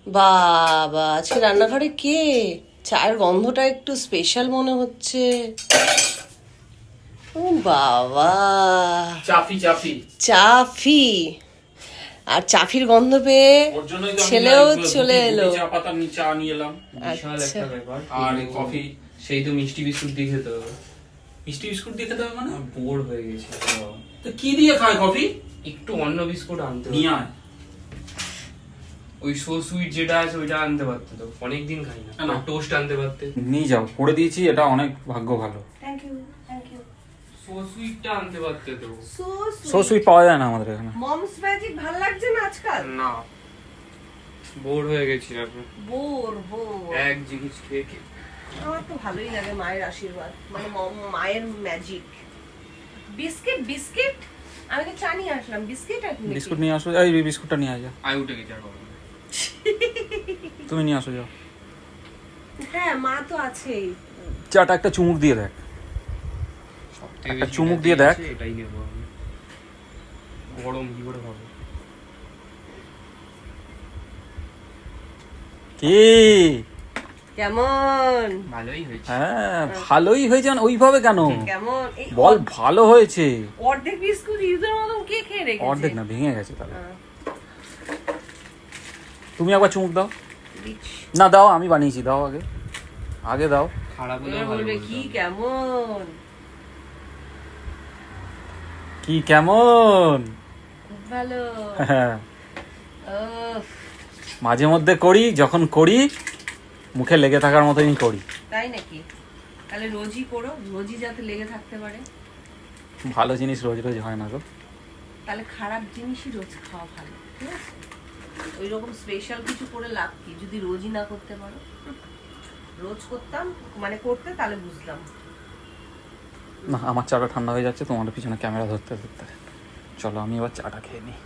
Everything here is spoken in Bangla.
বাবা, আজকে রান্নাঘরে কে? চায়ের গন্ধটা একটু স্পেশাল মনে হচ্ছে। ও বাবা, চাফি চাফি চাফি। আর চাফির গন্ধ পেয়ে ওর জন্যই তো আমি ছেলেও না চলে এলো। চা পাতা নিয়ে চা নিয়ে এলাম। বিশাল আচ্ছা। একটা ব্যাপার। আর কফি। সেই তো মিষ্টি বিস্কুট দিয়ে খেতে হবে। মিষ্টি বিস্কুট দিয়ে খেতে হবে মানে? বোর হয়ে গেছে তো কি দিয়ে খায় কফি? একটু অন্য বিস্কুট আনতে হবে। নিয়ে আয়। ওই সো সুইট যেটা আছে ওইটা আনতে পারতে তো, অনেকদিন খাই না। না। টোস্ট আনতে পারতে। নিয়ে যাও, করে দিয়েছি, এটা অনেক ভাগ্য ভালো। Thank you, thank you. So সুইটটা আনতে পারতে তো। সো সুইট পাওয়া যায় না আমাদের এখানে। মমস ম্যাজিক ভালো লাগছে না আজকাল? না, বোর হয়ে গেছি এখন বোর। এক জিনিস খেয়ে খেয়ে। আমার তো ভালোই লাগে মায়ের আশীর্বাদ, মানে মায়ের ম্যাজিক। বিস্কিট বিস্কিট, আমি তো চা নিয়ে আসলাম। বিস্কিট আর কি? বিস্কুট নিয়ে আসো, এই বিস্কুটটা নিয়ে যা। আয় উঠে গেছে আর বাবা। তুমি নিয়ে আসো, যাও। হ্যাঁ, মা তো আছেই। চাটা একটা চুমুক দিয়ে দেখ। সবথেকে একটা বেশি চুমুক যেটা দিয়ে দেখ। দিয়েছে এটাই নেবো আমি। গরম কি করে খাবো? কি? কেমন? ভালোই হয়েছে। হ্যাঁ, ভালোই হয়েছে মানে ওইভাবে কেন? কেমন? এই বল ভালো হয়েছে। অর্ধেক বিস্কুট ইউজের মতন কে খেয়ে রেখেছে? অর্ধেক না, ভেঙে গেছে তাহলে। হ্যাঁ, তুমি একবার চুমুক দাও। দিচ্ছি। না দাও, আমি বানিয়েছি, দাও আগে, আগে দাও। খারাপ হলে এবার ভালো বলবে বলতে কি হবে। কেমন? কি কেমন? খুব ভালো। হ্যাঁ, উফ, মাঝে মধ্যে করি, যখন করি মুখে লেগে থাকার মতোই করি। তাই নাকি? তাহলে রোজই করো, রোজই যাতে লেগে থাকতে পারে। ভালো জিনিস রোজ রোজ হয় না গো। তাহলে খারাপ জিনিসই রোজ খাওয়া ভালো, ঠিক আছে? ওই রকম স্পেশাল কিছু করে লাভ কি যদি রোজই না করতে পারো? রোজ করতাম, মানে করতে, তাহলে বুঝলাম। না, আমার চাটা ঠান্ডা হয়ে যাচ্ছে, তোমার পিছনে ক্যামেরা ধরতে ধরতে। চলো আমি এবার চাটা খেয়ে নিই।